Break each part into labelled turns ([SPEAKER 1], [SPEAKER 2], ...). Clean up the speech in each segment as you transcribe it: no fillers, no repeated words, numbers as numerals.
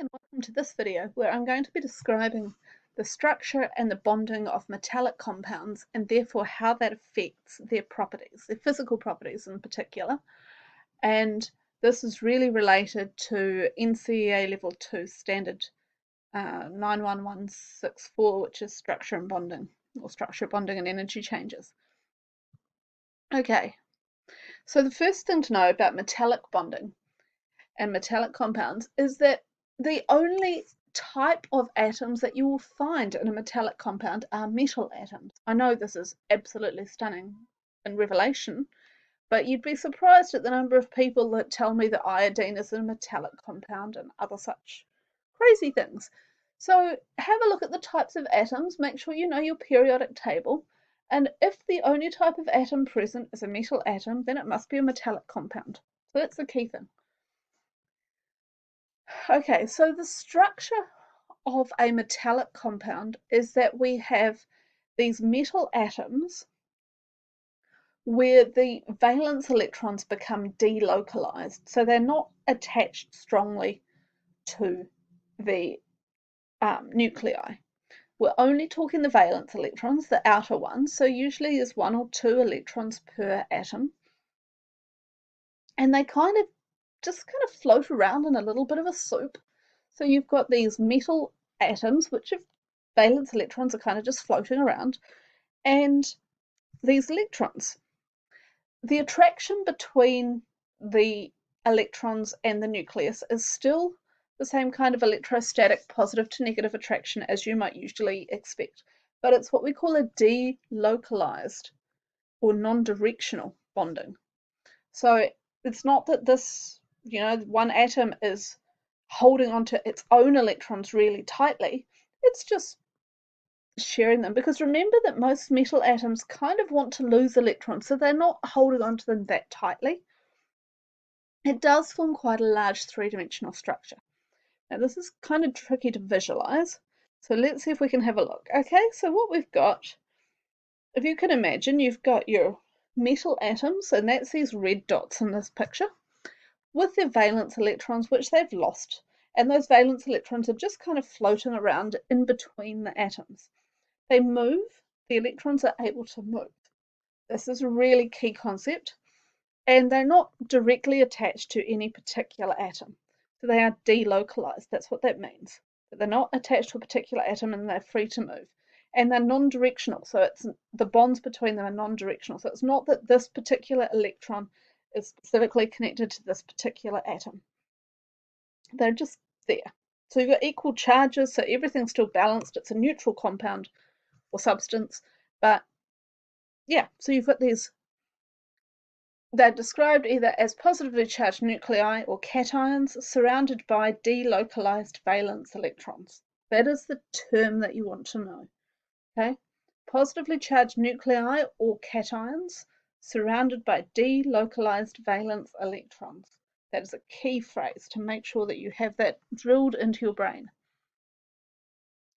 [SPEAKER 1] And welcome to this video where I'm going to be describing the structure and the bonding of metallic compounds and therefore how that affects their properties, their physical properties in particular. And this is really related to NCEA Level 2 Standard 91164, which is structure and bonding, or structure, bonding and energy changes. Okay, so the first thing to know about metallic bonding and metallic compounds is that the only type of atoms that you will find in a metallic compound are metal atoms. I know this is absolutely stunning in revelation, but you'd be surprised at the number of people that tell me that iodine is a metallic compound and other such crazy things. So have a look at the types of atoms, make sure you know your periodic table, and if the only type of atom present is a metal atom, then it must be a metallic compound. So that's the key thing. Okay, so the structure of a metallic compound is that we have these metal atoms where the valence electrons become delocalized. So they're not attached strongly to the nuclei. We're only talking the valence electrons, the outer ones. So usually there's 1 or 2 electrons per atom. And they just kind of float around in a little bit of a soup. So you've got these metal atoms, which have valence electrons are kind of just floating around, and these electrons. The attraction between the electrons and the nucleus is still the same kind of electrostatic positive to negative attraction as you might usually expect, but it's what we call a delocalized or non-directional bonding. So it's not that this, one atom is holding onto its own electrons really tightly. It's just sharing them, because remember that most metal atoms kind of want to lose electrons, so they're not holding onto them that tightly. It does form quite a large three-dimensional structure. Now this is kind of tricky to visualize, so let's see if we can have a look. Okay, so what we've got, if you can imagine, you've got your metal atoms, and that's these red dots in this picture, with their valence electrons, which they've lost. And those valence electrons are just kind of floating around in between the atoms. They move, the electrons are able to move. This is a really key concept, and they're not directly attached to any particular atom. So they are delocalized, that's what that means. But they're not attached to a particular atom and they're free to move. And they're non-directional, so it's the bonds between them are non-directional. So it's not that this particular electron is specifically connected to this particular atom. They're just there. So you've got equal charges, so everything's still balanced. It's a neutral compound or substance, but yeah, so you've got these, they're described either as positively charged nuclei or cations surrounded by delocalized valence electrons. That is the term that you want to know. Okay, positively charged nuclei or cations surrounded by delocalized valence electrons. That is a key phrase to make sure that you have that drilled into your brain.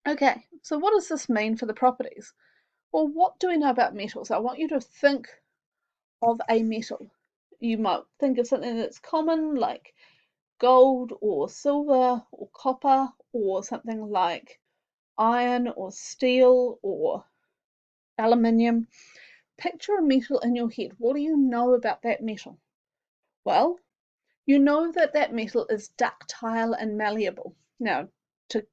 [SPEAKER 1] Okay, so what does this mean for the properties? Well, what do we know about metals? I want you to think of a metal. You might think of something that's common like gold or silver or copper, or something like iron or steel or aluminium. Picture a metal in your head. What do you know about that metal? Well, you know that that metal is ductile and malleable. Now, to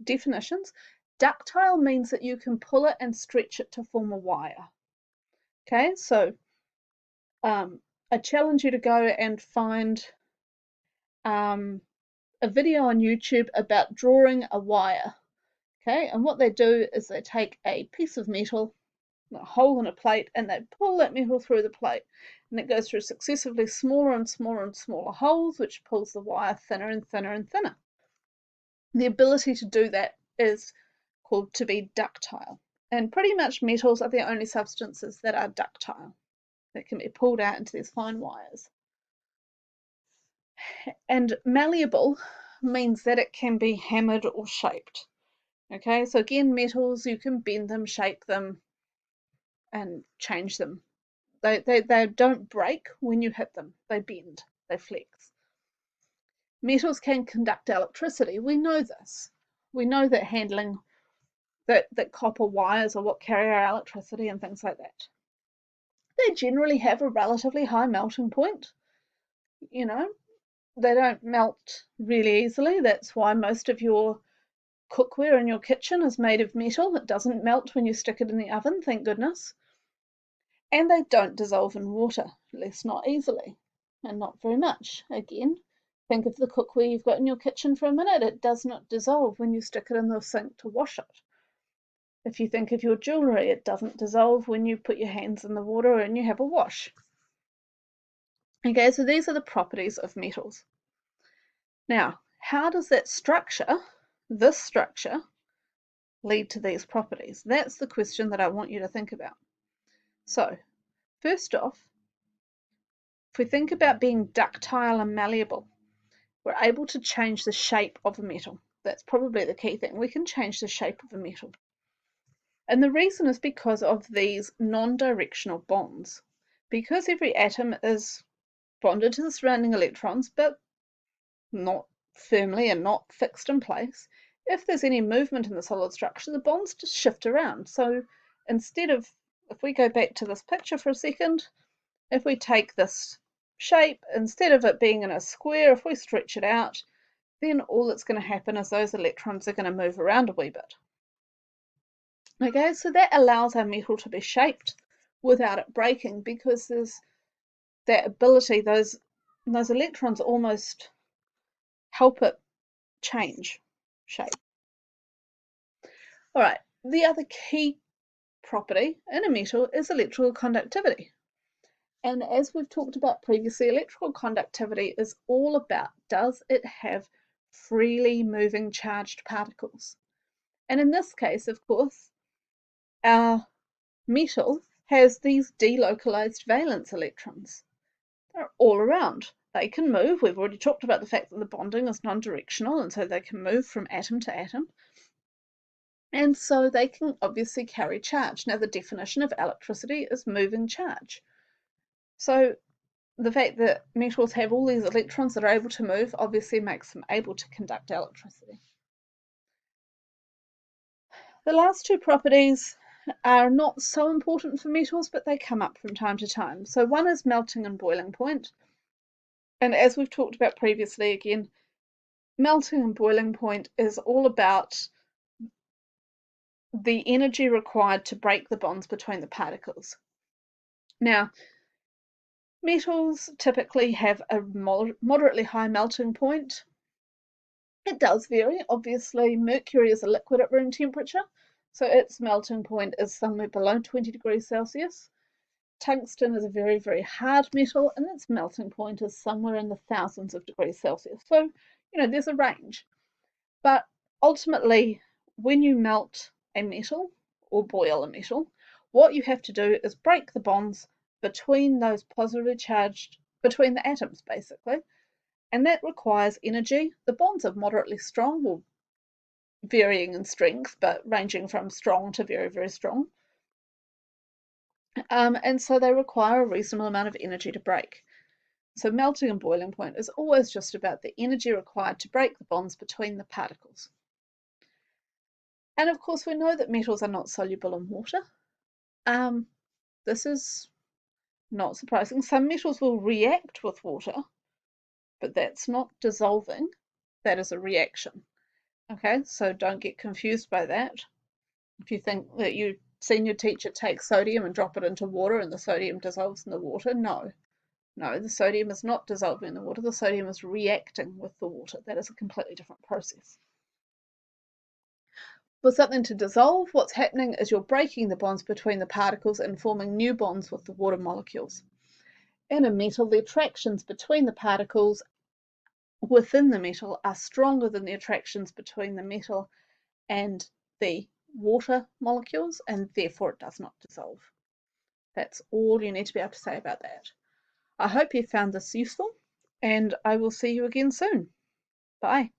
[SPEAKER 1] definitions, ductile means that you can pull it and stretch it to form a wire. Okay, so I challenge you to go and find a video on YouTube about drawing a wire. Okay, and what they do is they take a piece of metal, a hole in a plate, and they pull that metal through the plate, and it goes through successively smaller and smaller and smaller holes, which pulls the wire thinner and thinner and thinner. The ability to do that is called to be ductile, and pretty much metals are the only substances that are ductile, that can be pulled out into these fine wires. And malleable means that it can be hammered or shaped. Okay, so again, metals, you can bend them, shape them, and change them. They don't break when you hit them. They bend, they flex. metals can conduct electricity. We know this. We know that handling that copper wires are what carry our electricity and things like that. They generally have a relatively high melting point. You know, they don't melt really easily. That's why most of your cookware in your kitchen is made of metal. It doesn't melt when you stick it in the oven, thank goodness. And they don't dissolve in water, at least not easily, and not very much. Again, think of the cookware you've got in your kitchen for a minute. It does not dissolve when you stick it in the sink to wash it. If you think of your jewellery, it doesn't dissolve when you put your hands in the water and you have a wash. Okay, so these are the properties of metals. Now, how does that structure, this structure, lead to these properties? That's the question that I want you to think about. So, first off, if we think about being ductile and malleable, we're able to change the shape of a metal. That's probably the key thing. We can change the shape of a metal. And the reason is because of these non-directional bonds. Because every atom is bonded to the surrounding electrons, but not firmly and not fixed in place, if there's any movement in the solid structure, the bonds just shift around. So instead of, if we go back to this picture for a second, if we take this shape, instead of it being in a square, if we stretch it out, then all that's going to happen is those electrons are going to move around a wee bit. Okay, so that allows our metal to be shaped without it breaking, because there's that ability, those electrons almost help it change shape. All right, the other key property in a metal is electrical conductivity. And as we've talked about previously, electrical conductivity is all about, does it have freely moving charged particles? And in this case, of course, our metal has these delocalized valence electrons. They're all around. They can move. We've already talked about the fact that the bonding is non-directional, and so they can move from atom to atom. And so they can obviously carry charge. Now, the definition of electricity is moving charge. So the fact that metals have all these electrons that are able to move obviously makes them able to conduct electricity. The last two properties are not so important for metals, but they come up from time to time. So one is melting and boiling point. And as we've talked about previously, again, melting and boiling point is all about the energy required to break the bonds between the particles. Now, metals typically have a moderately high melting point. It does vary. Obviously, mercury is a liquid at room temperature, so its melting point is somewhere below 20 degrees Celsius. Tungsten is a very, very hard metal, and its melting point is somewhere in the thousands of degrees Celsius. So, there's a range. But ultimately, when you melt a metal or boil a metal, what you have to do is break the bonds between those positively charged, between the atoms, basically. And that requires energy. The bonds are moderately strong, or varying in strength, but ranging from strong to very, very strong. And so they require a reasonable amount of energy to break. So melting and boiling point is always just about the energy required to break the bonds between the particles. And of course, we know that metals are not soluble in water. This is not surprising. Some metals will react with water, but that's not dissolving. That is a reaction. Okay, so don't get confused by that. If you think that you've seen your teacher take sodium and drop it into water and the sodium dissolves in the water, no. No, the sodium is not dissolving in the water. The sodium is reacting with the water. That is a completely different process. For something to dissolve, what's happening is you're breaking the bonds between the particles and forming new bonds with the water molecules. In a metal, the attractions between the particles within the metal are stronger than the attractions between the metal and the water molecules, and therefore it does not dissolve. That's all you need to be able to say about that. I hope you found this useful, and I will see you again soon. Bye.